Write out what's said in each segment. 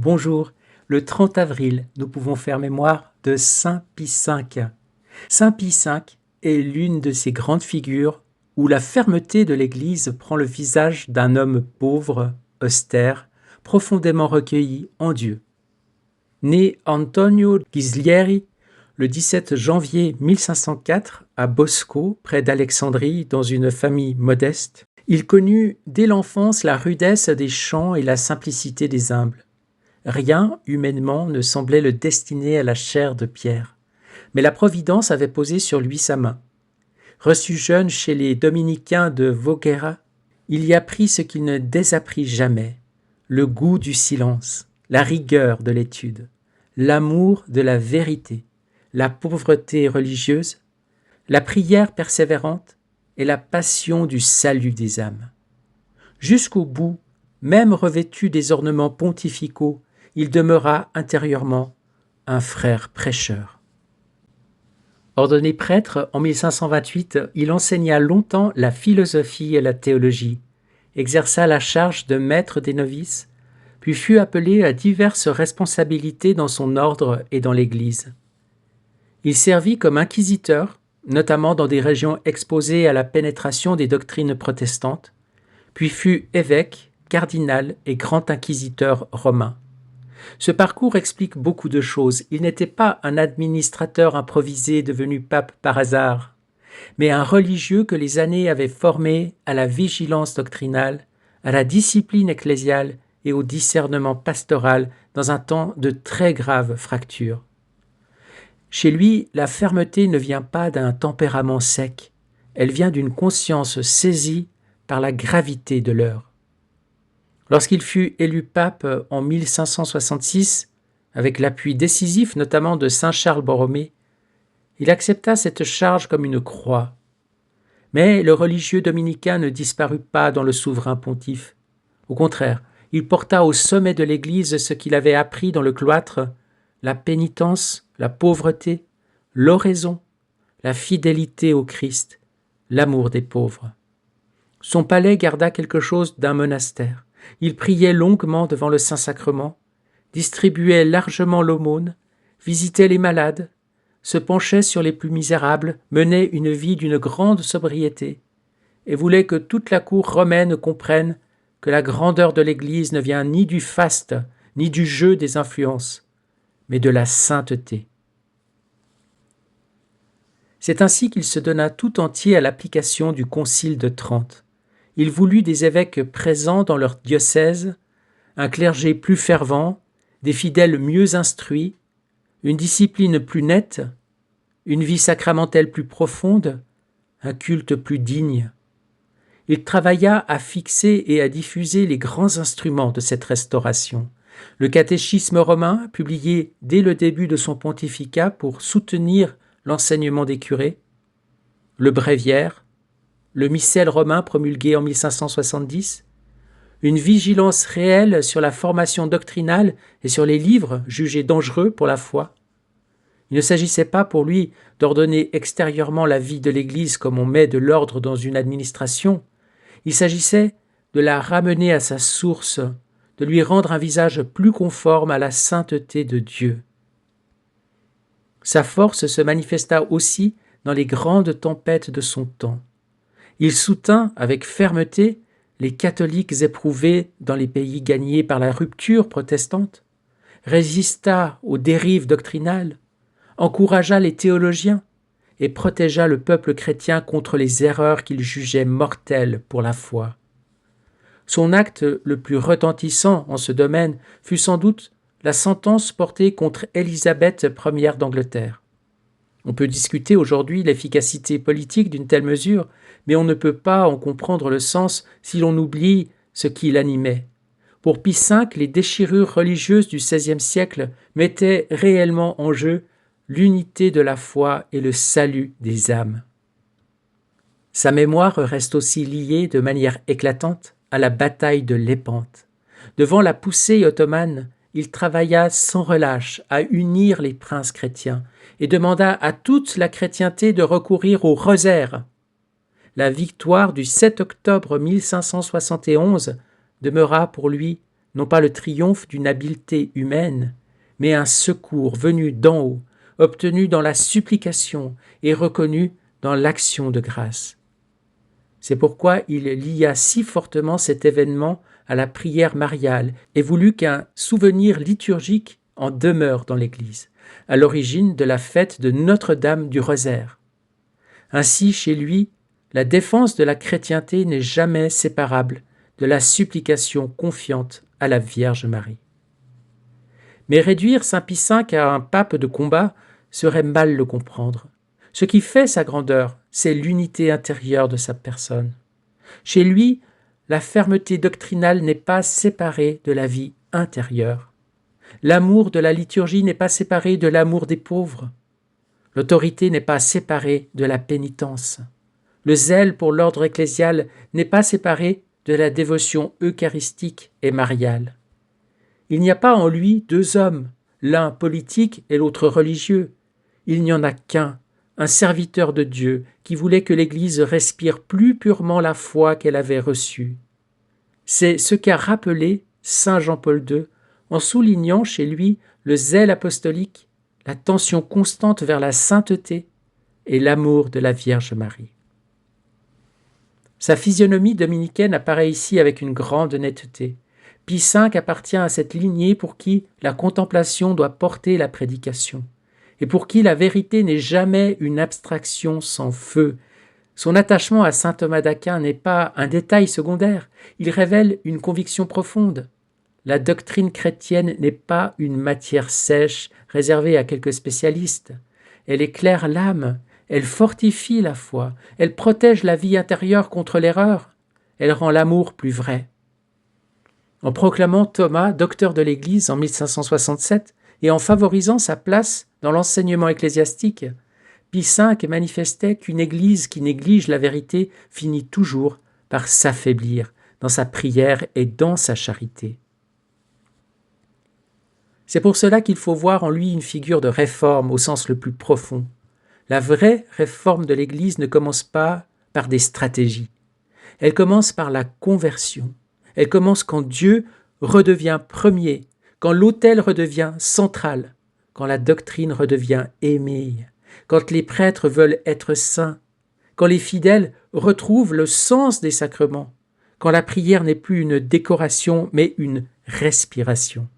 Bonjour, le 30 avril, nous pouvons faire mémoire de Saint Pie V. Saint Pie V est l'une de ces grandes figures où la fermeté de l'Église prend le visage d'un homme pauvre, austère, profondément recueilli en Dieu. Né Antonio Ghislieri le 17 janvier 1504 à Bosco, près d'Alexandrie, dans une famille modeste, il connut dès l'enfance la rudesse des champs et la simplicité des humbles. Rien, humainement, ne semblait le destiner à la chair de pierre. Mais la Providence avait posé sur lui sa main. Reçu jeune chez les dominicains de Voghera, il y apprit ce qu'il ne désapprit jamais, le goût du silence, la rigueur de l'étude, l'amour de la vérité, la pauvreté religieuse, la prière persévérante et la passion du salut des âmes. Jusqu'au bout, même revêtu des ornements pontificaux, il demeura intérieurement un frère prêcheur. Ordonné prêtre en 1528, il enseigna longtemps la philosophie et la théologie, exerça la charge de maître des novices, puis fut appelé à diverses responsabilités dans son ordre et dans l'Église. Il servit comme inquisiteur, notamment dans des régions exposées à la pénétration des doctrines protestantes, puis fut évêque, cardinal et grand inquisiteur romain. Ce parcours explique beaucoup de choses. Il n'était pas un administrateur improvisé devenu pape par hasard, mais un religieux que les années avaient formé à la vigilance doctrinale, à la discipline ecclésiale et au discernement pastoral dans un temps de très graves fractures. Chez lui, la fermeté ne vient pas d'un tempérament sec, elle vient d'une conscience saisie par la gravité de l'heure. Lorsqu'il fut élu pape en 1566, avec l'appui décisif notamment de saint Charles Borromée, il accepta cette charge comme une croix. Mais le religieux dominicain ne disparut pas dans le souverain pontife. Au contraire, il porta au sommet de l'Église ce qu'il avait appris dans le cloître, la pénitence, la pauvreté, l'oraison, la fidélité au Christ, l'amour des pauvres. Son palais garda quelque chose d'un monastère. Il priait longuement devant le Saint-Sacrement, distribuait largement l'aumône, visitait les malades, se penchait sur les plus misérables, menait une vie d'une grande sobriété et voulait que toute la cour romaine comprenne que la grandeur de l'Église ne vient ni du faste, ni du jeu des influences, mais de la sainteté. C'est ainsi qu'il se donna tout entier à l'application du Concile de Trente. Il voulut des évêques présents dans leur diocèse, un clergé plus fervent, des fidèles mieux instruits, une discipline plus nette, une vie sacramentelle plus profonde, un culte plus digne. Il travailla à fixer et à diffuser les grands instruments de cette restauration. Le catéchisme romain, publié dès le début de son pontificat pour soutenir l'enseignement des curés, le bréviaire, le missel romain promulgué en 1570, une vigilance réelle sur la formation doctrinale et sur les livres jugés dangereux pour la foi. Il ne s'agissait pas pour lui d'ordonner extérieurement la vie de l'Église comme on met de l'ordre dans une administration. Il s'agissait de la ramener à sa source, de lui rendre un visage plus conforme à la sainteté de Dieu. Sa force se manifesta aussi dans les grandes tempêtes de son temps. Il soutint avec fermeté les catholiques éprouvés dans les pays gagnés par la rupture protestante, résista aux dérives doctrinales, encouragea les théologiens et protégea le peuple chrétien contre les erreurs qu'il jugeait mortelles pour la foi. Son acte le plus retentissant en ce domaine fut sans doute la sentence portée contre Élisabeth Ier d'Angleterre. On peut discuter aujourd'hui l'efficacité politique d'une telle mesure, mais on ne peut pas en comprendre le sens si l'on oublie ce qui l'animait. Pour Pie V, les déchirures religieuses du XVIe siècle mettaient réellement en jeu l'unité de la foi et le salut des âmes. Sa mémoire reste aussi liée de manière éclatante à la bataille de Lépante. Devant la poussée ottomane, il travailla sans relâche à unir les princes chrétiens et demanda à toute la chrétienté de recourir au rosaire. La victoire du 7 octobre 1571 demeura pour lui non pas le triomphe d'une habileté humaine, mais un secours venu d'en haut, obtenu dans la supplication et reconnu dans l'action de grâce. C'est pourquoi il lia si fortement cet événement à la prière mariale et voulut qu'un souvenir liturgique en demeure dans l'Église, à l'origine de la fête de Notre-Dame du Rosaire. Ainsi, chez lui, la défense de la chrétienté n'est jamais séparable de la supplication confiante à la Vierge Marie. Mais réduire saint Pie V à un pape de combat serait mal le comprendre. Ce qui fait sa grandeur, c'est l'unité intérieure de sa personne. Chez lui, la fermeté doctrinale n'est pas séparée de la vie intérieure. L'amour de la liturgie n'est pas séparé de l'amour des pauvres. L'autorité n'est pas séparée de la pénitence. Le zèle pour l'ordre ecclésial n'est pas séparé de la dévotion eucharistique et mariale. Il n'y a pas en lui deux hommes, l'un politique et l'autre religieux. Il n'y en a qu'un, un serviteur de Dieu qui voulait que l'Église respire plus purement la foi qu'elle avait reçue. C'est ce qu'a rappelé saint Jean-Paul II en soulignant chez lui le zèle apostolique, la tension constante vers la sainteté et l'amour de la Vierge Marie. Sa physionomie dominicaine apparaît ici avec une grande netteté. Pie V appartient à cette lignée pour qui la contemplation doit porter la prédication, et pour qui la vérité n'est jamais une abstraction sans feu. Son attachement à saint Thomas d'Aquin n'est pas un détail secondaire, il révèle une conviction profonde. La doctrine chrétienne n'est pas une matière sèche réservée à quelques spécialistes. Elle éclaire l'âme, elle fortifie la foi, elle protège la vie intérieure contre l'erreur, elle rend l'amour plus vrai. En proclamant Thomas docteur de l'Église en 1567 et en favorisant sa place dans l'enseignement ecclésiastique, Pie V manifestait qu'une Église qui néglige la vérité finit toujours par s'affaiblir dans sa prière et dans sa charité. C'est pour cela qu'il faut voir en lui une figure de réforme au sens le plus profond. La vraie réforme de l'Église ne commence pas par des stratégies. Elle commence par la conversion. Elle commence quand Dieu redevient premier, quand l'autel redevient central, quand la doctrine redevient aimée, quand les prêtres veulent être saints, quand les fidèles retrouvent le sens des sacrements, quand la prière n'est plus une décoration mais une respiration.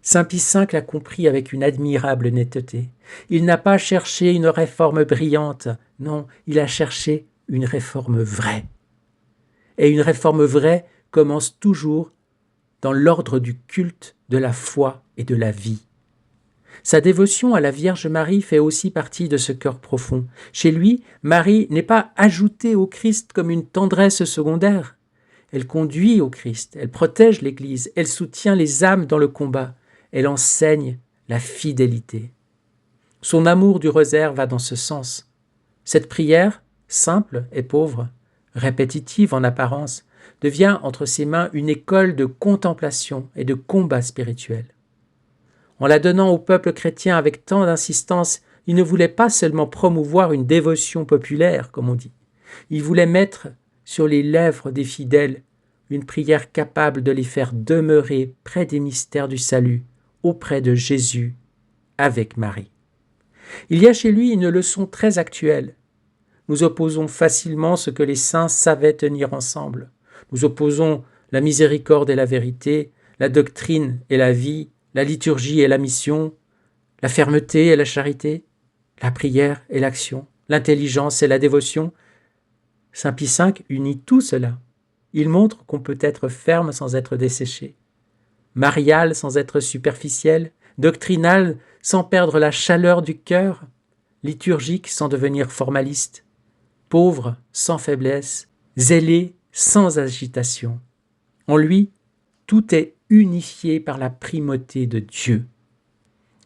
Saint Pie V l'a compris avec une admirable netteté. Il n'a pas cherché une réforme brillante, non, il a cherché une réforme vraie. Et une réforme vraie commence toujours dans l'ordre du culte, de la foi et de la vie. Sa dévotion à la Vierge Marie fait aussi partie de ce cœur profond. Chez lui, Marie n'est pas ajoutée au Christ comme une tendresse secondaire. Elle conduit au Christ, elle protège l'Église, elle soutient les âmes dans le combat. Elle enseigne la fidélité. Son amour du rosaire va dans ce sens. Cette prière, simple et pauvre, répétitive en apparence, devient entre ses mains une école de contemplation et de combat spirituel. En la donnant au peuple chrétien avec tant d'insistance, il ne voulait pas seulement promouvoir une dévotion populaire, comme on dit. Il voulait mettre sur les lèvres des fidèles une prière capable de les faire demeurer près des mystères du salut, auprès de Jésus, avec Marie. Il y a chez lui une leçon très actuelle. Nous opposons facilement ce que les saints savaient tenir ensemble. Nous opposons la miséricorde et la vérité, la doctrine et la vie, la liturgie et la mission, la fermeté et la charité, la prière et l'action, l'intelligence et la dévotion. Saint Pie V unit tout cela. Il montre qu'on peut être ferme sans être desséché, marial sans être superficiel, doctrinal sans perdre la chaleur du cœur, liturgique sans devenir formaliste, pauvre sans faiblesse, zélé sans agitation. En lui, tout est unifié par la primauté de Dieu.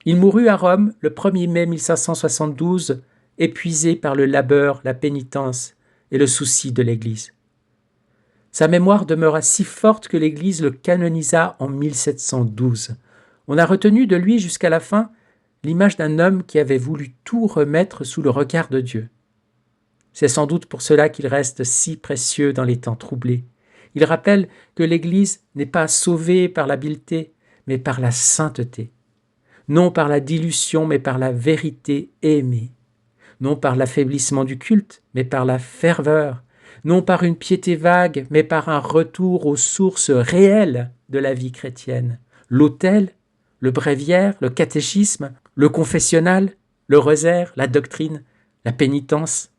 Il mourut à Rome le 1er mai 1572, épuisé par le labeur, la pénitence et le souci de l'Église. Sa mémoire demeura si forte que l'Église le canonisa en 1712. On a retenu de lui jusqu'à la fin l'image d'un homme qui avait voulu tout remettre sous le regard de Dieu. C'est sans doute pour cela qu'il reste si précieux dans les temps troublés. Il rappelle que l'Église n'est pas sauvée par l'habileté, mais par la sainteté. Non par la dilution, mais par la vérité aimée. Non par l'affaiblissement du culte, mais par la ferveur. Non par une piété vague, mais par un retour aux sources réelles de la vie chrétienne. L'autel, le bréviaire, le catéchisme, le confessionnal, le rosaire, la doctrine, la pénitence,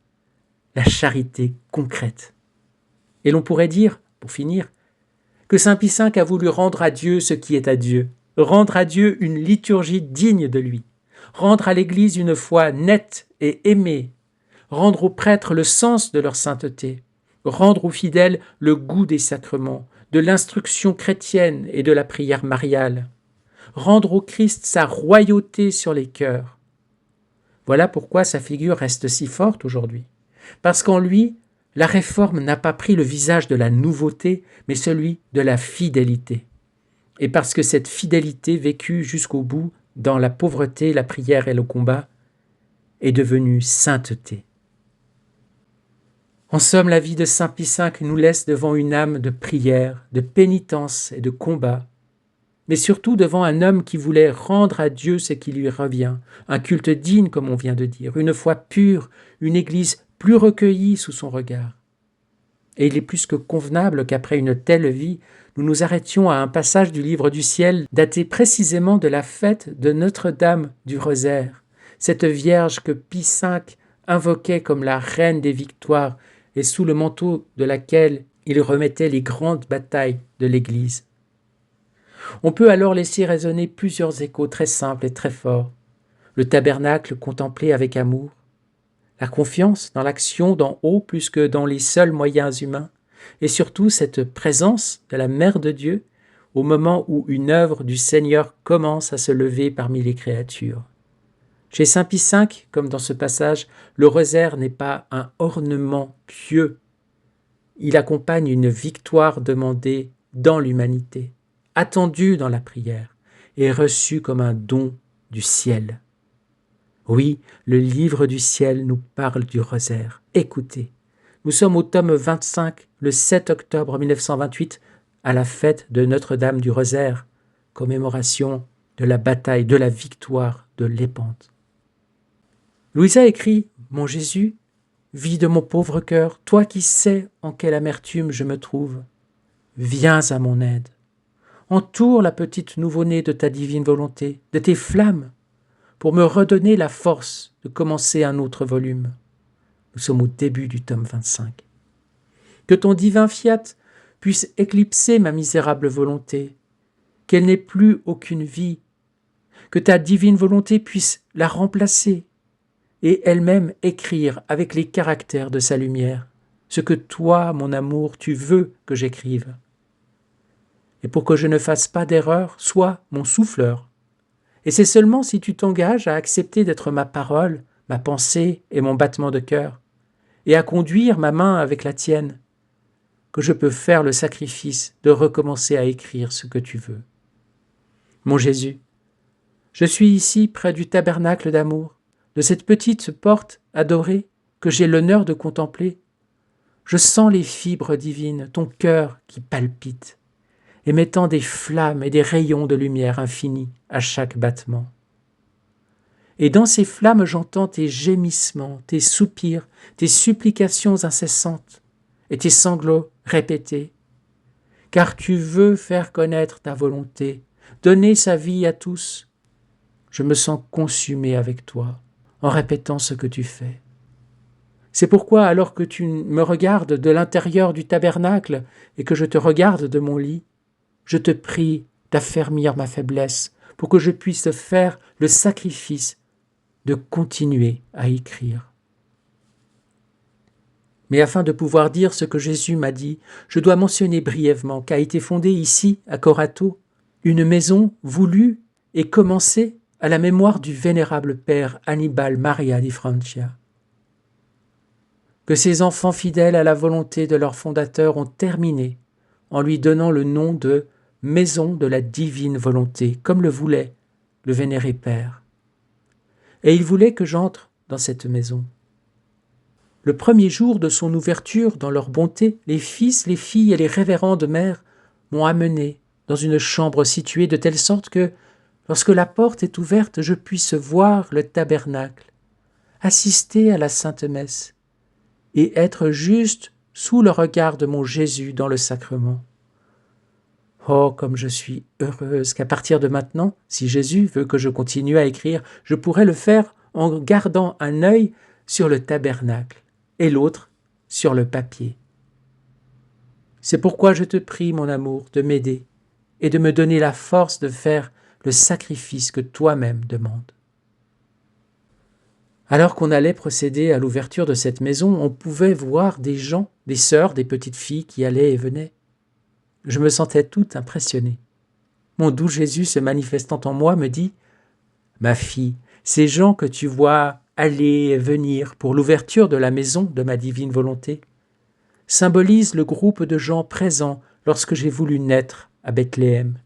la charité concrète. Et l'on pourrait dire, pour finir, que Saint Pie V a voulu rendre à Dieu ce qui est à Dieu, rendre à Dieu une liturgie digne de lui, rendre à l'Église une foi nette et aimée, rendre aux prêtres le sens de leur sainteté, rendre aux fidèles le goût des sacrements, de l'instruction chrétienne et de la prière mariale, rendre au Christ sa royauté sur les cœurs. Voilà pourquoi sa figure reste si forte aujourd'hui, parce qu'en lui, la réforme n'a pas pris le visage de la nouveauté, mais celui de la fidélité. Et parce que cette fidélité vécue jusqu'au bout, dans la pauvreté, la prière et le combat, est devenue sainteté. En somme, la vie de Saint Pie V nous laisse devant une âme de prière, de pénitence et de combat, mais surtout devant un homme qui voulait rendre à Dieu ce qui lui revient, un culte digne, comme on vient de dire, une foi pure, une Église plus recueillie sous son regard. Et il est plus que convenable qu'après une telle vie, nous nous arrêtions à un passage du livre du ciel daté précisément de la fête de Notre-Dame du Rosaire, cette Vierge que Pie V invoquait comme la reine des victoires et sous le manteau de laquelle il remettait les grandes batailles de l'Église. On peut alors laisser résonner plusieurs échos très simples et très forts. Le tabernacle contemplé avec amour, la confiance dans l'action d'en haut plus que dans les seuls moyens humains, et surtout cette présence de la Mère de Dieu au moment où une œuvre du Seigneur commence à se lever parmi les créatures. Chez Saint Pie V, comme dans ce passage, le rosaire n'est pas un ornement pieux. Il accompagne une victoire demandée dans l'humanité, attendue dans la prière et reçue comme un don du ciel. Oui, le livre du ciel nous parle du rosaire. Écoutez, nous sommes au tome 25, le 7 octobre 1928, à la fête de Notre-Dame du Rosaire, commémoration de la bataille, de la victoire de Lépante. Louisa écrit « Mon Jésus, vis de mon pauvre cœur, toi qui sais en quelle amertume je me trouve, viens à mon aide. Entoure la petite nouveau-née de ta divine volonté, de tes flammes, pour me redonner la force de commencer un autre volume. » Nous sommes au début du tome 25. Que ton divin fiat puisse éclipser ma misérable volonté, qu'elle n'ait plus aucune vie, que ta divine volonté puisse la remplacer et elle-même écrire avec les caractères de sa lumière ce que toi, mon amour, tu veux que j'écrive. Et pour que je ne fasse pas d'erreur, sois mon souffleur. Et c'est seulement si tu t'engages à accepter d'être ma parole, ma pensée et mon battement de cœur, et à conduire ma main avec la tienne, que je peux faire le sacrifice de recommencer à écrire ce que tu veux. Mon Jésus, je suis ici près du tabernacle d'amour, de cette petite porte adorée que j'ai l'honneur de contempler. Je sens les fibres divines, ton cœur qui palpite, émettant des flammes et des rayons de lumière infinie à chaque battement. Et dans ces flammes, j'entends tes gémissements, tes soupirs, tes supplications incessantes et tes sanglots répétés. Car tu veux faire connaître ta volonté, donner sa vie à tous. Je me sens consumé avec toi en répétant ce que tu fais. C'est pourquoi, alors que tu me regardes de l'intérieur du tabernacle et que je te regarde de mon lit, je te prie d'affermir ma faiblesse pour que je puisse faire le sacrifice de continuer à écrire. Mais afin de pouvoir dire ce que Jésus m'a dit, je dois mentionner brièvement qu'a été fondée ici, à Corato, une maison voulue et commencée à la mémoire du vénérable père Annibale Maria di Francia. Que ces enfants fidèles à la volonté de leur fondateur ont terminé en lui donnant le nom de « Maison de la divine volonté », comme le voulait le vénéré père. Et il voulait que j'entre dans cette maison. Le premier jour de son ouverture, dans leur bonté, les fils, les filles et les révérendes mères m'ont amené dans une chambre située de telle sorte que, lorsque la porte est ouverte, je puisse voir le tabernacle, assister à la sainte messe et être juste sous le regard de mon Jésus dans le sacrement. Oh, comme je suis heureuse qu'à partir de maintenant, si Jésus veut que je continue à écrire, je pourrai le faire en gardant un œil sur le tabernacle et l'autre sur le papier. C'est pourquoi je te prie, mon amour, de m'aider et de me donner la force de faire le sacrifice que toi-même demandes. Alors qu'on allait procéder à l'ouverture de cette maison, on pouvait voir des gens, des sœurs, des petites filles qui allaient et venaient. Je me sentais toute impressionnée. Mon doux Jésus se manifestant en moi me dit « Ma fille, ces gens que tu vois aller et venir pour l'ouverture de la maison de ma divine volonté symbolisent le groupe de gens présents lorsque j'ai voulu naître à Bethléem,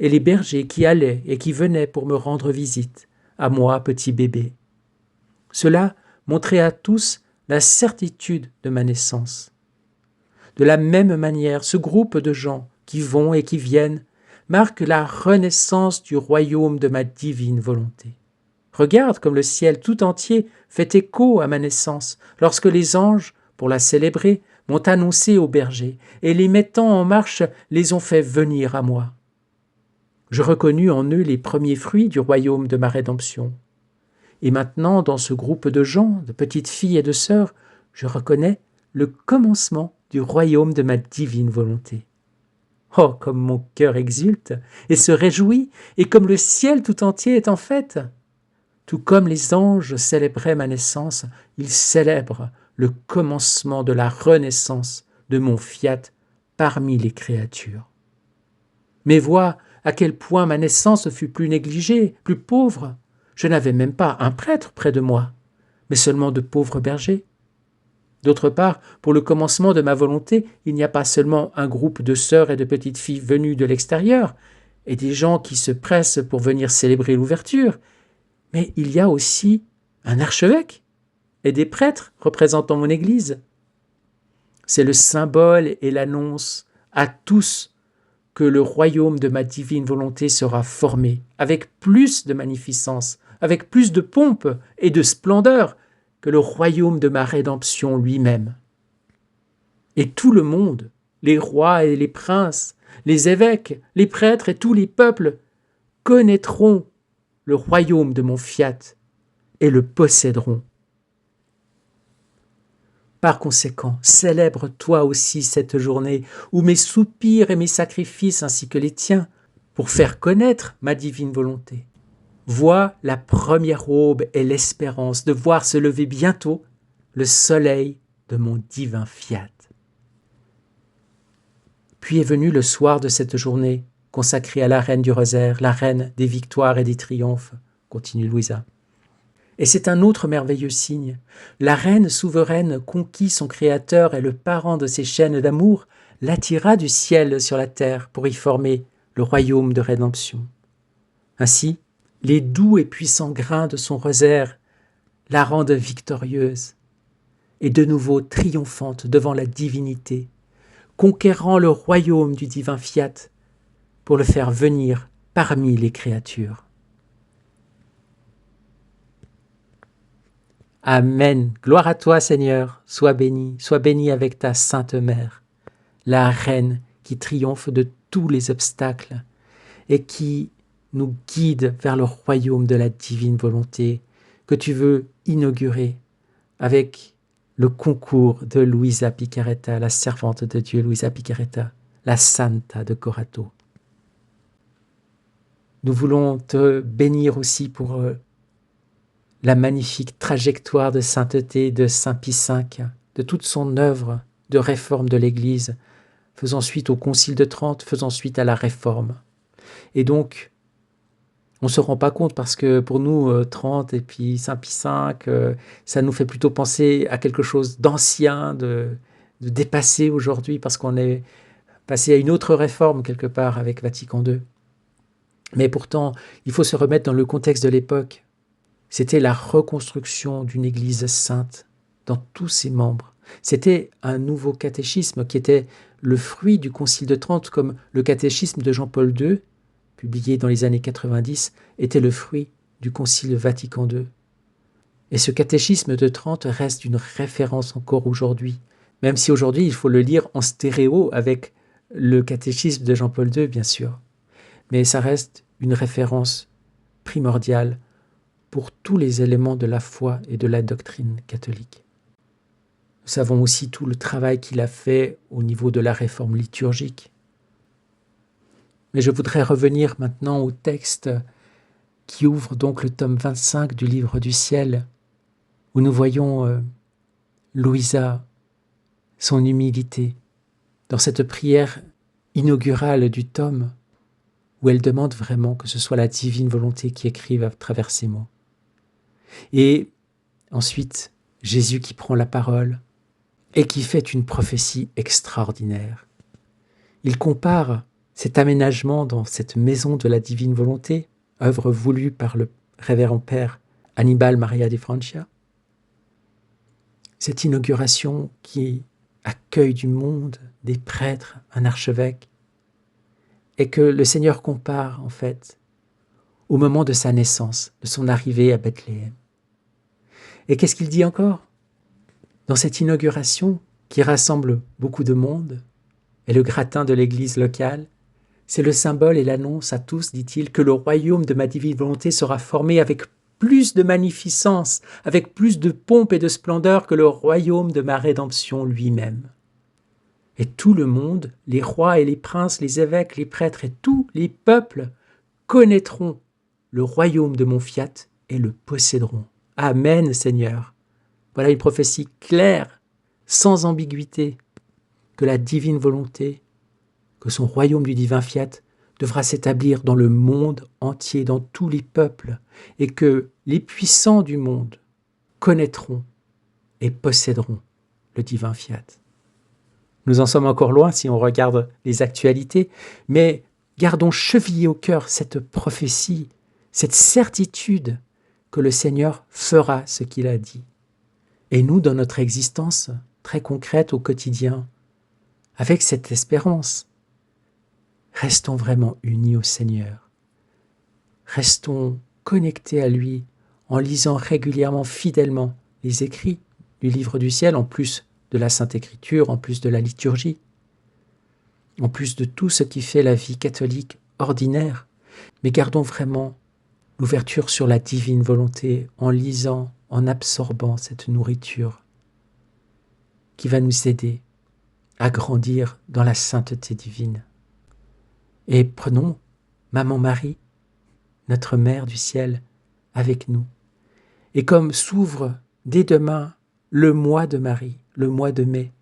et les bergers qui allaient et qui venaient pour me rendre visite, à moi, petit bébé. Cela montrait à tous la certitude de ma naissance. De la même manière, ce groupe de gens qui vont et qui viennent marque la renaissance du royaume de ma divine volonté. Regarde comme le ciel tout entier fait écho à ma naissance, lorsque les anges, pour la célébrer, m'ont annoncé aux bergers, et les mettant en marche, les ont fait venir à moi. Je reconnus en eux les premiers fruits du royaume de ma rédemption. Et maintenant, dans ce groupe de gens, de petites filles et de sœurs, je reconnais le commencement du royaume de ma divine volonté. Oh, comme mon cœur exulte et se réjouit, et comme le ciel tout entier est en fête. Tout comme les anges célébraient ma naissance, ils célèbrent le commencement de la renaissance de mon fiat parmi les créatures. Mais vois à quel point ma naissance fut plus négligée, plus pauvre. Je n'avais même pas un prêtre près de moi, mais seulement de pauvres bergers. D'autre part, pour le commencement de ma volonté, il n'y a pas seulement un groupe de sœurs et de petites filles venues de l'extérieur, et des gens qui se pressent pour venir célébrer l'ouverture, mais il y a aussi un archevêque et des prêtres représentant mon Église. C'est le symbole et l'annonce à tous que le royaume de ma divine volonté sera formé, avec plus de magnificence, avec plus de pompe et de splendeur que le royaume de ma rédemption lui-même. Et tout le monde, les rois et les princes, les évêques, les prêtres et tous les peuples connaîtront le royaume de mon fiat et le posséderont. Par conséquent, célèbre toi aussi cette journée où mes soupirs et mes sacrifices ainsi que les tiens pour faire connaître ma divine volonté. Vois la première aube et l'espérance de voir se lever bientôt le soleil de mon divin fiat. Puis est venu le soir de cette journée consacrée à la reine du rosaire, la reine des victoires et des triomphes, continue Louisa. Et c'est un autre merveilleux signe. La reine souveraine conquit son créateur et le parent de ses chaînes d'amour l'attira du ciel sur la terre pour y former le royaume de rédemption. Ainsi, les doux et puissants grains de son rosaire la rendent victorieuse et de nouveau triomphante devant la divinité, conquérant le royaume du divin fiat pour le faire venir parmi les créatures. Amen. Gloire à toi, Seigneur. Sois béni avec ta Sainte Mère, la Reine qui triomphe de tous les obstacles et qui nous guide vers le royaume de la divine volonté que tu veux inaugurer avec le concours de Luisa Picaretta, la servante de Dieu Luisa Picaretta, la Santa de Corato. Nous voulons te bénir aussi pour la magnifique trajectoire de sainteté de Saint Pie V, de toute son œuvre de réforme de l'Église, faisant suite au Concile de Trente, faisant suite à la Réforme. Et donc, on ne se rend pas compte parce que pour nous, Trente et puis Saint Pie V, ça nous fait plutôt penser à quelque chose d'ancien, de dépassé aujourd'hui, parce qu'on est passé à une autre réforme quelque part avec Vatican II. Mais pourtant, il faut se remettre dans le contexte de l'époque. C'était la reconstruction d'une Église sainte, dans tous ses membres. C'était un nouveau catéchisme qui était le fruit du Concile de Trente, comme le catéchisme de Jean-Paul II, publié dans les années 90, était le fruit du Concile Vatican II. Et ce catéchisme de Trente reste une référence encore aujourd'hui, même si aujourd'hui il faut le lire en stéréo avec le catéchisme de Jean-Paul II, bien sûr. Mais ça reste une référence primordiale pour tous les éléments de la foi et de la doctrine catholique. Nous savons aussi tout le travail qu'il a fait au niveau de la réforme liturgique. Mais je voudrais revenir maintenant au texte qui ouvre donc le tome 25 du Livre du Ciel, où nous voyons Louisa, son humilité, dans cette prière inaugurale du tome, où elle demande vraiment que ce soit la divine volonté qui écrive à travers ces mots. Et ensuite, Jésus qui prend la parole et qui fait une prophétie extraordinaire. Il compare cet aménagement dans cette maison de la divine volonté, œuvre voulue par le révérend père Annibale Maria de Francia, cette inauguration qui accueille du monde, des prêtres, un archevêque, et que le Seigneur compare en fait au moment de sa naissance, de son arrivée à Bethléem. Et qu'est-ce qu'il dit encore ? Dans cette inauguration qui rassemble beaucoup de monde, et le gratin de l'église locale, c'est le symbole et l'annonce à tous, dit-il, que le royaume de ma divine volonté sera formé avec plus de magnificence, avec plus de pompe et de splendeur que le royaume de ma rédemption lui-même. Et tout le monde, les rois et les princes, les évêques, les prêtres et tous les peuples connaîtront le royaume de mon fiat et le posséderont. Amen, Seigneur. Voilà une prophétie claire, sans ambiguïté, que la divine volonté, que son royaume du divin fiat devra s'établir dans le monde entier, dans tous les peuples, et que les puissants du monde connaîtront et posséderont le divin fiat. Nous en sommes encore loin si on regarde les actualités, mais gardons chevillé au cœur cette prophétie, cette certitude que le Seigneur fera ce qu'il a dit. Et nous, dans notre existence très concrète au quotidien, avec cette espérance, restons vraiment unis au Seigneur. Restons connectés à lui en lisant régulièrement, fidèlement les écrits du Livre du Ciel, en plus de la Sainte Écriture, en plus de la liturgie, en plus de tout ce qui fait la vie catholique ordinaire. Mais gardons vraiment l'ouverture sur la divine volonté en lisant, en absorbant cette nourriture qui va nous aider à grandir dans la sainteté divine. Et prenons Maman Marie, notre Mère du ciel, avec nous. Et comme s'ouvre dès demain le mois de Marie, le mois de mai,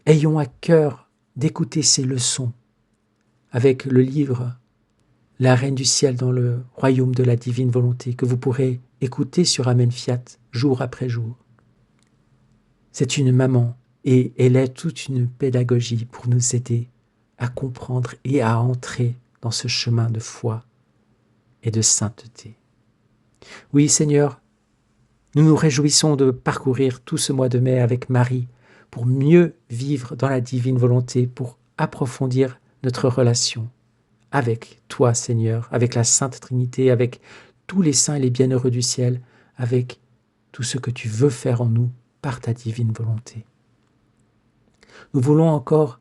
ayons à cœur d'écouter ces leçons avec le livre La Reine du ciel dans le royaume de la divine volonté que vous pourrez écouter sur Amen Fiat jour après jour. C'est une maman et elle est toute une pédagogie pour nous aider à comprendre et à entrer dans ce chemin de foi et de sainteté. Oui, Seigneur, nous nous réjouissons de parcourir tout ce mois de mai avec Marie pour mieux vivre dans la divine volonté, pour approfondir notre relation avec toi, Seigneur, avec la Sainte Trinité, avec tous les saints et les bienheureux du ciel, avec tout ce que tu veux faire en nous par ta divine volonté. Nous voulons encore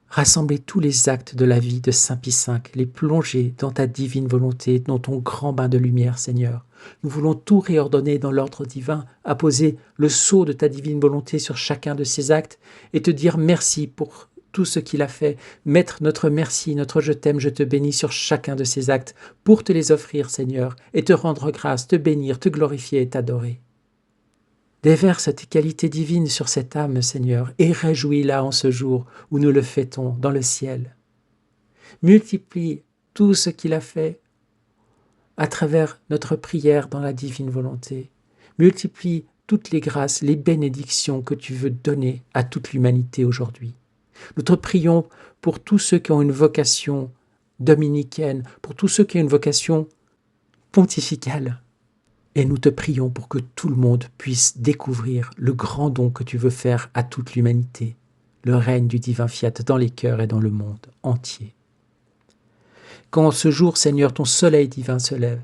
rassembler tous les actes de la vie de Saint Pie V, les plonger dans ta divine volonté, dans ton grand bain de lumière, Seigneur. Nous voulons tout réordonner dans l'ordre divin, apposer le sceau de ta divine volonté sur chacun de ces actes et te dire merci pour tout ce qu'il a fait, mettre notre merci, notre je t'aime, je te bénis sur chacun de ces actes pour te les offrir, Seigneur, et te rendre grâce, te bénir, te glorifier et t'adorer. Déverse tes qualités divines sur cette âme, Seigneur, et réjouis-la en ce jour où nous le fêtons dans le ciel. Multiplie tout ce qu'il a fait à travers notre prière dans la divine volonté. Multiplie toutes les grâces, les bénédictions que tu veux donner à toute l'humanité aujourd'hui. Nous te prions pour tous ceux qui ont une vocation dominicaine, pour tous ceux qui ont une vocation pontificale, Et nous te prions pour que tout le monde puisse découvrir le grand don que tu veux faire à toute l'humanité, le règne du divin fiat dans les cœurs et dans le monde entier. Quand ce jour, Seigneur, ton soleil divin se lève,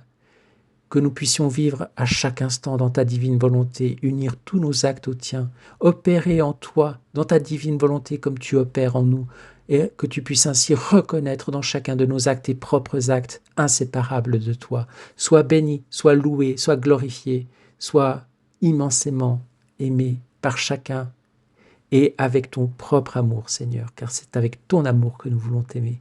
que nous puissions vivre à chaque instant dans ta divine volonté, unir tous nos actes au tien, opérer en toi, dans ta divine volonté comme tu opères en nous, et que tu puisses ainsi reconnaître dans chacun de nos actes tes propres actes inséparables de toi. Sois béni, sois loué, sois glorifié, sois immensément aimé par chacun et avec ton propre amour, Seigneur, car c'est avec ton amour que nous voulons t'aimer.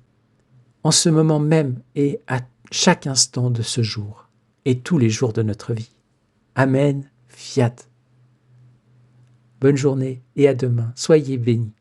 En ce moment même et à chaque instant de ce jour et tous les jours de notre vie. Amen, fiat. Bonne journée et à demain. Soyez bénis.